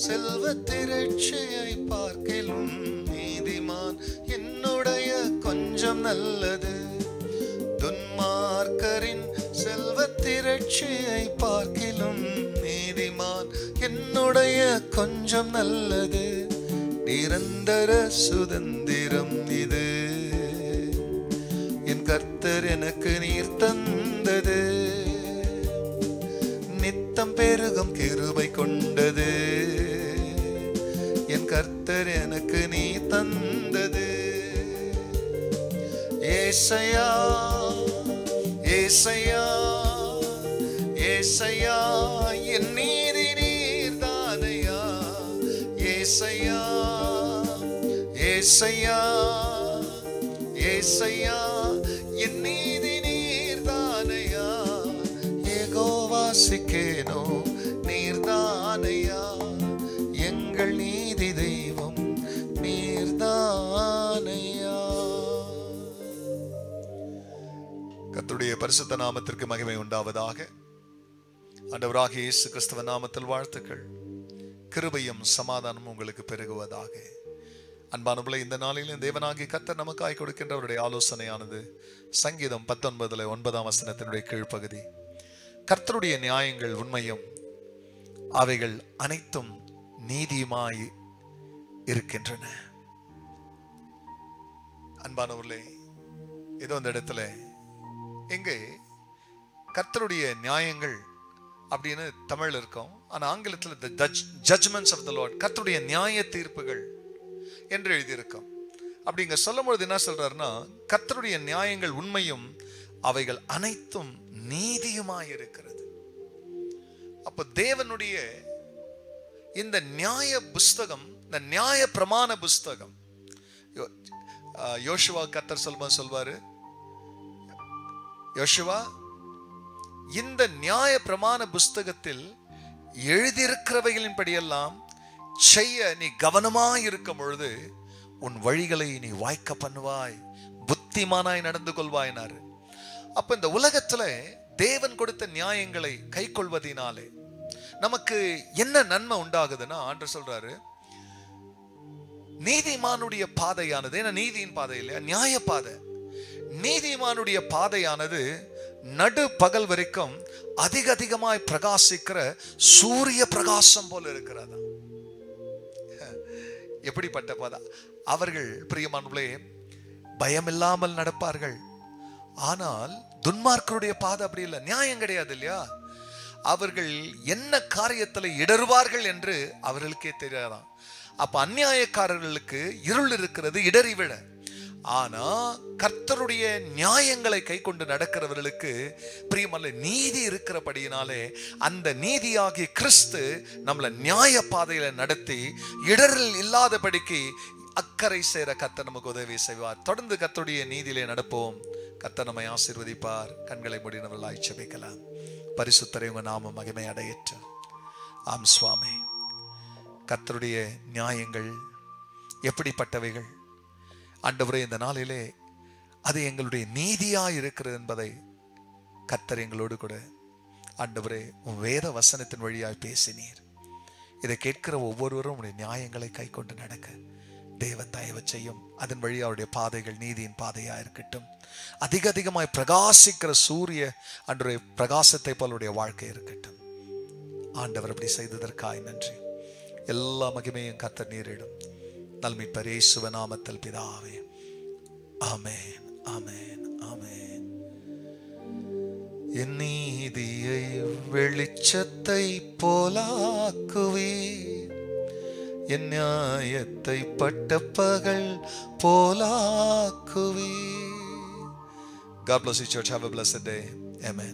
செல்வத் திரட்சியை பார்க்கிலும் நீதிமான் என்னுடைய கொஞ்சம் நல்லது. துன்மார்க்கரின் செல்வத் திரட்சியை பார்க்கிலும் நீதிமான் என்னுடைய கொஞ்சம் நல்லது. நிரந்தர சுதந்திரம் இது என் கர்த்தர் எனக்கு நீர் தந்தது. நித்தம் பெருகும் கிருபை கொண்டது என் கர்த்தர் எனக்கு நீ தந்தது. ஏசையா ஏசையா ஏசையா என் நீதி நீர்தானையா. ஏசையா ஏசையா ஏசையா என் நீதி நீர்தானையா. யெகோவா சிக்கேனோ நீர்தானையா. எங்கள் நீதி தெய்வம் நீர்தானையா. கர்த்தருடைய பரிசுத்த நாமத்திற்கு மகிமை உண்டாவதாக. ஆண்டவராகிய இயேசு கிறிஸ்துவின் நாமத்தில் வாழ்த்துக்கள். கிருபையும் சமாதானம் உங்களுக்கு பெருகுவதாக. அன்பானவர்களே, இந்த நாளில் தேவனாகிய கர்த்தர் நமக்காய் கொடுக்கின்றவருடைய ஆலோசனையானது சங்கீதம் 19:9 கீழ்ப்பகுதி. கர்த்தருடைய நியாயங்கள் உண்மையும் அவைகள் அனைத்தும் நீதியுமாய் இருக்கின்றன. அன்பானவர்களே, ஏதோ இந்த இடத்துல எங்கே கர்த்தருடைய நியாயங்கள் அப்படின்னு தமிழ் இருக்கும், ஆனா ஆங்கிலத்தில் the judgments of the Lord, கர்த்தருடைய நியாய தீர்ப்புகள் என்று எழுதியிருக்கும். அப்படிங்க சொல்லும் பொழுது என்ன சொல்றாருன்னா, கர்த்தருடைய நியாயங்கள் உண்மையும் அவைகள் அனைத்தும் நீதியுமாய் இருக்கிறது. அப்ப தேவனுடைய இந்த நியாய புஸ்தகம், இந்த நியாய பிரமாண புஸ்தகம், யோசுவா கர்த்தர் சொல்வாரு, யோசுவா இந்த நியாய பிரமாண புஸ்தகத்தில் எழுதியிருக்கிறவைகளின் படியெல்லாம் செய்ய நீ கவனமாய் இருக்கும் பொழுது உன் வழிகளை நீ வாய்க்க பண்ணுவாய், புத்திமானாய் நடந்து கொள்வாயினாரு. அப்ப இந்த உலகத்துல தேவன் கொடுத்த நியாயங்களை கை கொள்வதினாலே நமக்கு என்ன நன்மை உண்டாகுதுன்னா, ஆண்டவர் சொல்றாரு, நீதிமானுடைய பாதையானது, ஏன்னா நீதியின் பாதை இல்லையா, நியாய பாதை, நீதிமானுடைய பாதையானது நடு பகல் வரைக்கும் அதிகமாய் பிரகாசிக்கிற சூரிய பிரகாசம் போல இருக்கிறதா. எப்படிப்பட்ட பாதை? அவர்கள் பிரியமானவர்களே பயமில்லாமல் நடப்பார்கள். ஆனால் துன்மார்க்கருடைய பாதை அப்படி இல்லை, நியாயம் கிடையாது இல்லையா. அவர்கள் என்ன காரியத்தில் இடறுவார்கள் என்று அவர்களுக்கே தெரியாதான். அப்ப அநியாயக்காரர்களுக்கு இருள் இருக்கிறது, இடறி விட. ஆனா கர்த்தருடைய நியாயங்களை கை கொண்டு நடக்கிறவர்களுக்கு பிரியமல்ல நீதி இருக்கிறபடியினாலே அந்த நீதியாகிய கிறிஸ்து நம்மளை நியாய பாதையில நடத்தி இடரில் இல்லாதபடிக்கு அக்கறை சேர கர்த்தர் நமக்கு உதவி செய்வார். தொடர்ந்து கர்த்தருடைய நீதியிலே நடப்போம். கர்த்தர் நம்மை ஆசீர்வதிப்பார். கண்களை மூடினவர்களாய் ஜெபிக்கலாம். பரிசுத்தரே, உங்க நாமம் மகிமை அடையட்டும். ஆம் சுவாமி, கர்த்தருடைய நியாயங்கள் எப்படிப்பட்டவைகள் ஆண்டவரே, இந்த நாளிலே அது எங்களுடைய நீதியாய் இருக்கிறது என்பதை கர்த்தர் எங்களோடு கூட ஆண்டவரே உன் வேத வசனத்தின் வழியாய் பேசினீர். இதை கேட்கிற ஒவ்வொருவரும் உடைய நியாயங்களை கை கொண்டு நடக்க தேவன் தயவு செய்யும். அதன் வழி அவருடைய பாதைகள் நீதியின் பாதையா இருக்கட்டும். அதிகமாய் பிரகாசிக்கிற சூரிய அன்றைய பிரகாசத்தை போலுடைய வாழ்க்கை இருக்கட்டும். ஆண்டவர் அப்படி செய்ததற்காய் நன்றி. எல்லா மகிமையும் கர்த்தர் நீரிடும். நல்மீட்பர் இயேசுவின் நாமத்தில் பிதாவே, ஆமென், ஆமென், ஆமென். என் நீதியை வெளிச்சத்தை போலாக்குவீர், என் நியாயத்தை பட்டப்பகல் போலாக்குவீர். God bless you, church. Have a blessed day. Amen.